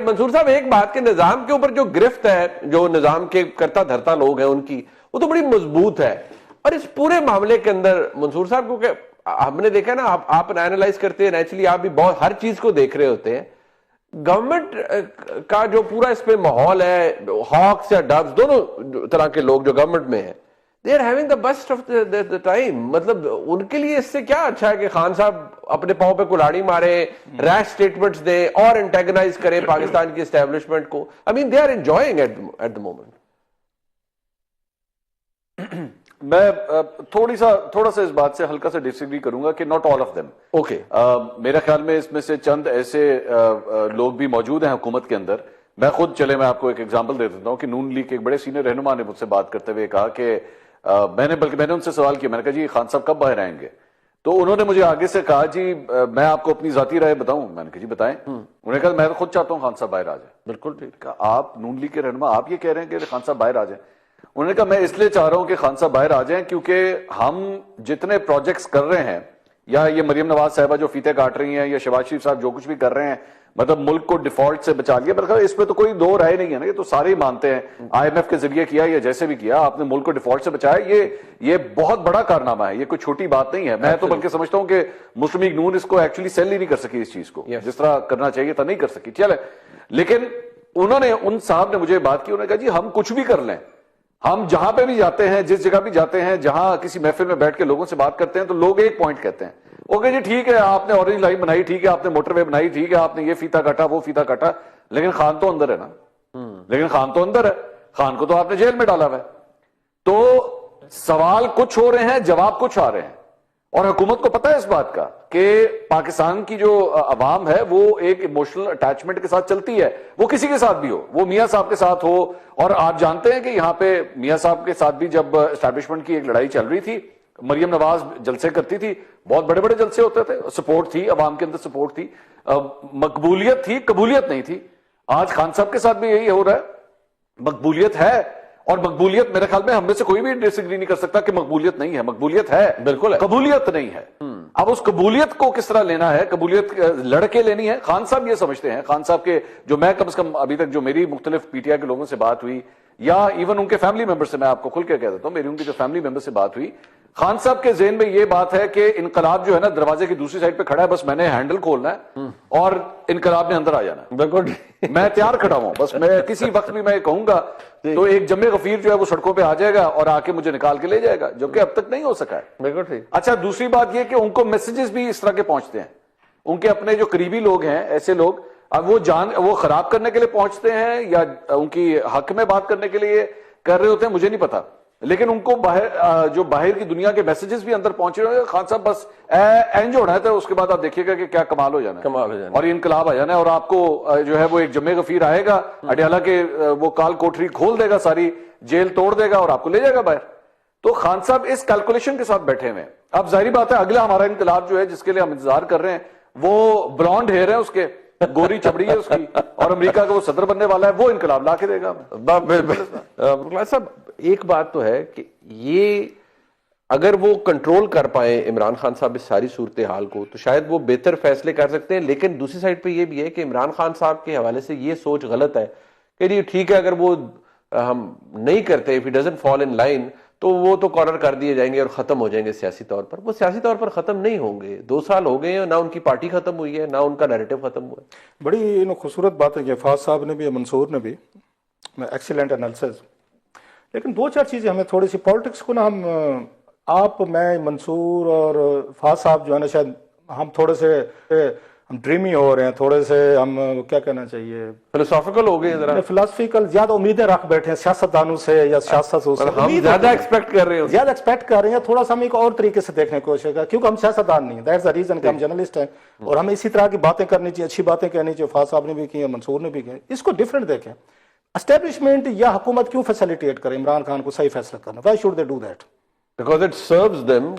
منصور صاحب ایک بات کہ نظام کے اوپر جو گرفت ہے جو نظام کے کرتا دھرتا لوگ ہیں ان کی وہ تو بڑی مضبوط ہے, اور اس پورے معاملے کے اندر منصور صاحب کو کہ ہم نے دیکھا نا آپ اینالائز کرتے ہیں نیچرلی آپ بھی بہت ہر چیز کو دیکھ رہے ہوتے ہیں, گورنمنٹ کا جو پورا اس پہ ماحول ہے, ہاکس یا ڈبس دونوں طرح کے لوگ جو گورنمنٹ میں ہیں they are having the best of the time. مطلب ان کے لیے اس سے کیا اچھا ہے کہ خان صاحب اپنے پاؤں پہ کلاڑی مارے, ریش سٹیٹمنٹس دیں اور انٹیگنائز کریں پاکستان کی اسٹیبلشمنٹ کو. I mean they are enjoying at the moment. میں تھوڑا سا اس بات سے ہلکا سا ڈس ایگری کروں گا کہ not all of them. Okay, میرا خیال میں اس میں سے چند ایسے لوگ بھی موجود ہیں حکومت کے اندر. میں خود میں آپ کو ایک ایگزامپل دے دیتا ہوں کہ نون لیگ کے ایک بڑے سینئر رہنما نے مجھ سے بات کرتے ہوئے کہا کہ میں نے ان سے سوال کیا, میں نے کہا جی خان صاحب کب باہر آئیں گے؟ تو انہوں نے مجھے آگے سے کہا جی میں آپ کو اپنی ذاتی رائے بتاؤں. میں نے کہا جی بتائیں. انہوں نے کہا میں تو خود چاہتا ہوں خان صاحب باہر آ جائیں. بالکل ٹھیک. آپ نون لیگ کے رہنما آپ یہ کہہ رہے ہیں کہ خان صاحب باہر آ جائیں؟ انہوں نے کہا میں اس لیے چاہ رہا ہوں کہ خان صاحب باہر آ جائیں کیونکہ ہم جتنے پروجیکٹس کر رہے ہیں, یا یہ مریم نواز صاحبہ جو فیتے کاٹ رہی ہیں, یا شہباز شریف صاحب جو کچھ بھی کر رہے ہیں, مطلب ملک کو ڈیفالٹ سے بچا لیا. بلکہ اس پہ تو کوئی دو رائے نہیں ہے نا, یہ تو سارے ہی مانتے ہیں. آئی ایم ایف کے ذریعے کیا یا جیسے بھی کیا, آپ نے ملک کو ڈیفالٹ سے بچایا, یہ بہت بڑا کارنامہ ہے, یہ کوئی چھوٹی بات نہیں ہے. میں تو بلکہ سمجھتا ہوں کہ مسلم لیگ نون اس کو ایکچولی سیل ہی نہیں کر سکی, اس چیز کو جس طرح کرنا چاہیے تھا نہیں کر سکی. چلے, لیکن ان صاحب نے مجھے بات کی, انہوں نے کہا جی ہم کچھ بھی کر لیں, ہم جہاں پہ بھی جاتے ہیں, جس جگہ بھی جاتے ہیں, جہاں کسی محفل میں بیٹھ کے لوگوں سے بات کرتے ہیں تو لوگ ایک پوائنٹ کہتے ہیں, اوکے جی ٹھیک ہے آپ نے اورنج لائن بنائی, ٹھیک ہے آپ نے موٹر وے بنائی, ٹھیک ہے آپ نے یہ فیتا کاٹا وہ فیتا کاٹا, لیکن خان تو اندر ہے نا. لیکن خان تو اندر ہے, خان کو تو آپ نے جیل میں ڈالا ہوا ہے. تو سوال کچھ ہو رہے ہیں, جواب کچھ آ رہے ہیں, اور حکومت کو پتہ ہے اس بات کا کہ پاکستان کی جو عوام ہے وہ ایک ایموشنل اٹیچمنٹ کے ساتھ چلتی ہے, وہ کسی کے ساتھ بھی ہو, وہ میاں صاحب کے ساتھ ہو. اور آپ جانتے ہیں کہ یہاں پہ میاں صاحب کے ساتھ بھی جب اسٹیبلشمنٹ کی ایک لڑائی چل رہی تھی, مریم نواز جلسے کرتی تھی, بہت بڑے بڑے جلسے ہوتے تھے, سپورٹ تھی عوام کے اندر, سپورٹ تھی, مقبولیت تھی, قبولیت نہیں تھی. آج خان صاحب کے ساتھ بھی یہی ہو رہا ہے, مقبولیت ہے, اور مقبولیت میرے خیال میں ہم میں سے کوئی بھی ڈس ایگری نہیں کر سکتا کہ مقبولیت نہیں ہے, مقبولیت ہے, بالکل, قبولیت نہیں ہے. اب اس قبولیت کو کس طرح لینا ہے, قبولیت لڑکے لینی ہے. خان صاحب یہ سمجھتے ہیں, خان صاحب کے جو میں کم از کم ابھی تک جو میری مختلف پی ٹی آئی کے لوگوں سے بات ہوئی, یا ایون ان کے فیملی ممبر سے, میں آپ کو کھل کے کہہ دیتا ہوں, میری ان کے جو فیملی ممبر سے بات ہوئی, خان صاحب کے ذہن میں یہ بات ہے کہ انقلاب جو ہے نا دروازے کی دوسری سائڈ پہ کھڑا ہے, بس میں نے ہینڈل کھولنا ہے اور انقلاب نے اندر آ جانا ہے. بالکل, میں تیار کھڑا ہوں, بس میں کسی وقت بھی میں کہوں گا تو ایک جمع غفیر جو ہے وہ سڑکوں پہ آ جائے گا اور آ کے مجھے نکال کے لے جائے گا, جو کہ اب تک نہیں ہو سکا ہے. بالکل ٹھیک. اچھا, دوسری بات یہ کہ ان کو میسیجز بھی اس طرح کے پہنچتے ہیں, ان کے اپنے جو قریبی لوگ ہیں, ایسے لوگ, اب وہ خراب کرنے کے لیے پہنچتے ہیں یا ان کی حق میں بات کرنے کے لیے کر رہے ہوتے ہیں, مجھے نہیں پتا, لیکن ان کو باہر کی دنیا کے میسیجز بھی اندر پہنچ رہے ہیں. خان صاحب بس اینج ہونا ہے, تو اس کے بعد آپ دیکھیے گا کہ کیا کمال ہو جانا ہے, اور یہ انقلاب آ جانا ہے, اور آپ کو جو ہے وہ ایک جمع غفیر آئے گا اڈیالہ کے, وہ کال کوٹری کھول دے گا, ساری جیل توڑ دے گا اور آپ کو لے جائے گا باہر. تو خان صاحب اس کیلکولیشن کے ساتھ بیٹھے ہوئے ہیں. اب ظاہری بات ہے اگلا ہمارا انقلاب جو ہے جس کے لیے ہم انتظار کر رہے ہیں, وہ بلانڈ ہیئر ہے اس کے, گوری چمڑی ہے اس کی, اور امریکہ کا وہ صدر بننے والا ہے, وہ انقلاب لا کے دے گا. صاحب ایک بات تو ہے کہ یہ اگر وہ کنٹرول کر پائیں عمران خان صاحب اس ساری صورتحال کو تو شاید وہ بہتر فیصلے کر سکتے ہیں. لیکن دوسری سائڈ پہ یہ بھی ہے کہ عمران خان صاحب کے حوالے سے یہ سوچ غلط ہے کہ جی ٹھیک ہے, اگر وہ ہم نہیں کرتے, if he doesn't fall in line, تو وہ تو کارنر کر دیے جائیں گے اور ختم ہو جائیں گے سیاسی طور پر. وہ سیاسی طور پر ختم نہیں ہوں گے. 2 سال ہو گئے ہیں, نہ ان کی پارٹی ختم ہوئی ہے, نہ ان کا نیریٹو ختم ہوا ہے. بڑی خوبصورت بات ہے کہ فاض صاحب نے بھی, منصور نے بھی, ایکسیلنٹ انالیسز. لیکن 2-4 چیزیں ہمیں تھوڑی سی پالیٹکس کو نا, ہم آپ, میں, منصور اور فاض صاحب جو ہے نا, شاید ہم تھوڑے سے ہم ڈریمی ہو رہے ہیں, تھوڑے سے ہم کیا کہنا چاہیے, فلسافیکل ہو گئے, ذرا فلسافیکل زیادہ امیدیں رکھ بیٹھے ہیں سیاستدانوں سے یا سیاست سے, ہم زیادہ ایکسپیکٹ کر رہے ہیں, زیادہ ایکسپیکٹ کر رہے ہیں. تھوڑا سا ہم ایک اور طریقے سے دیکھنے کی کوشش کریں, کیونکہ ہم سیاستدان نہیں ہیں, دیٹس دا ریزن کہ ہم جرنلسٹ ہیں, اور ہمیں اسی طرح کی باتیں کرنی چاہیے, اچھی باتیں کہنی چاہیے. فاض صاحب نے بھی کی, منصور نے بھی کی. اس کو ڈفرینٹ دیکھیں. اسٹیبلشمنٹ یا حکومت کیوں فیسیلیٹیٹ کرے عمران خان کو صحیح فیصلہ کرنا, why should they do that? because it serves them.